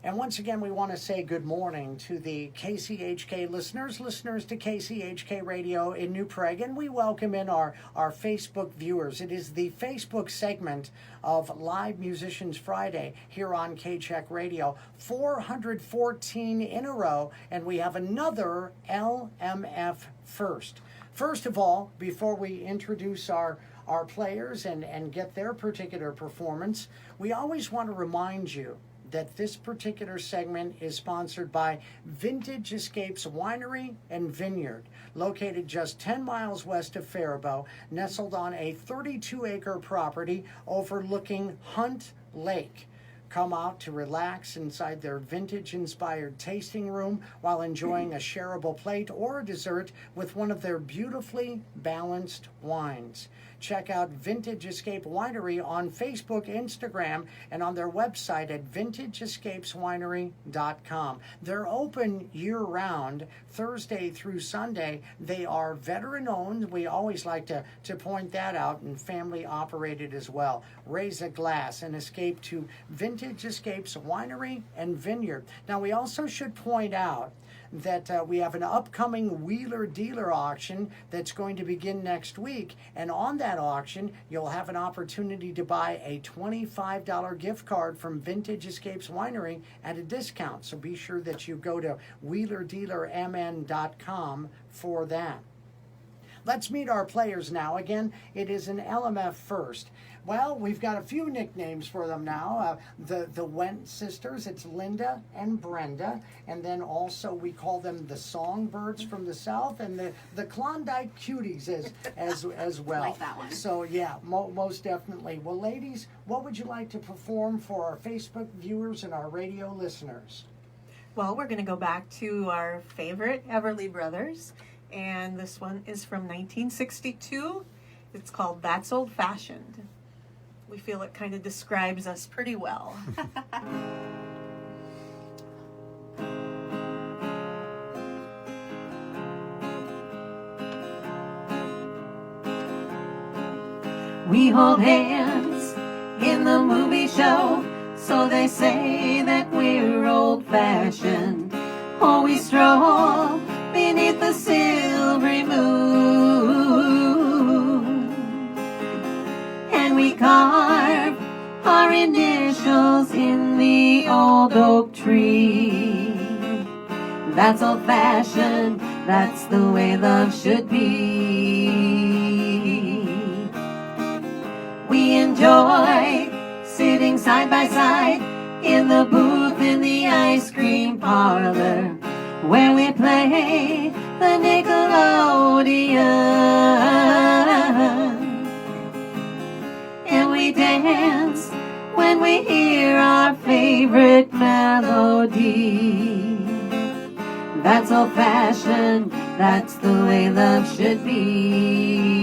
And once again, we want to say good morning to the KCHK listeners to KCHK Radio in New Prague, and we welcome in our Facebook viewers. It is the Facebook segment of Live Musicians Friday here on KCHK Radio. 414 in a row, and we have another LMF first. First of all, before we introduce our players and get their particular performance, we always want to remind you that this particular segment is sponsored by Vintage Escapes Winery and Vineyard, located just 10 miles west of Faribault, nestled on a 32-acre property overlooking Hunt Lake. Come out to relax inside their vintage-inspired tasting room while enjoying a shareable plate or a dessert with one of their beautifully balanced wines. Check out Vintage Escape Winery on Facebook, Instagram, and on their website at vintageescapeswinery.com. They're open year-round, Thursday through Sunday. They are veteran-owned. We always like to point that out, and family-operated as well. Raise a glass and escape to Vintage Escapes Winery and Vineyard. Now, we also should point out that we have an upcoming Wheeler Dealer auction that's going to begin next week. And on that auction, you'll have an opportunity to buy a $25 gift card from Vintage Escapes Winery at a discount. So be sure that you go to wheelerdealermn.com for that. Let's meet our players now. Again, it is an LMF first. Well, we've got a few nicknames for them now. The Wendt sisters, it's Linda and Brenda. And then also we call them the Songbirds from the South and the Klondike Cuties as well. Like that one. So yeah, most definitely. Well, ladies, what would you like to perform for our Facebook viewers and our radio listeners? Well, we're going to go back to our favorite Everly Brothers. And this one is from 1962. It's called That's Old Fashioned. We feel it kind of describes us pretty well. We hold hands in the movie show, so they say that we're old-fashioned. Oh, we stroll beneath the silvery moon, and we carve our initials in the old oak tree. That's old-fashioned, that's the way love should be. We enjoy sitting side by side in the booth in the ice cream parlor, where we play the Nickelodeon, and we dance when we hear our favorite melody. That's old-fashioned, that's the way love should be.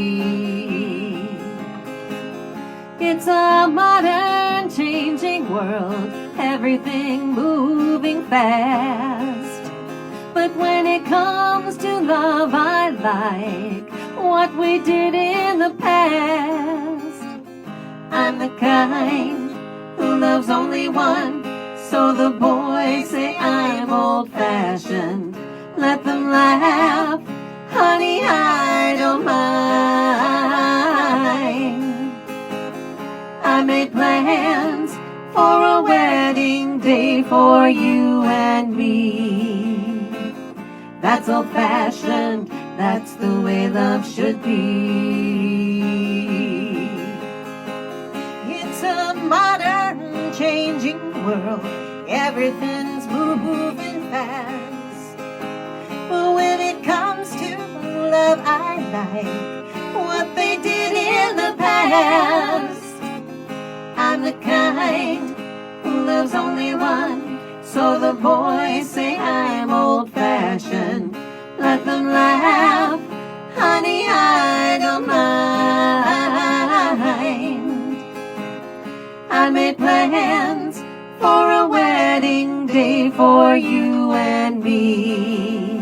It's a modern changing world, everything moving fast. But when it comes to love, I like what we did in the past. I'm the kind who loves only one, so the boys say I'm old-fashioned. Let them laugh, honey, I don't mind. I made plans for a wedding day for you and me. That's old-fashioned, that's the way love should be. It's a modern changing world, everything's moving fast. But when it comes to love, I like what they did in the past. I'm the kind who loves only one, so the boys say I'm old-fashioned. Let them laugh, honey, I don't mind. I made plans for a wedding day for you and me.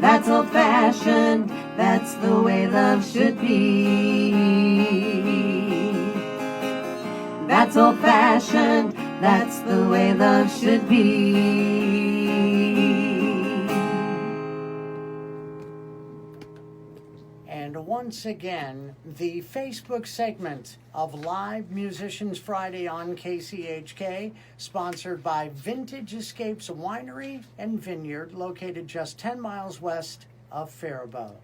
That's old-fashioned, that's the way love should be. That's old-fashioned, That's the way love should be. And once again, the Facebook segment of Live Musicians Friday on KCHK, sponsored by Vintage Escapes Winery and Vineyard, located just 10 miles west of Faribault.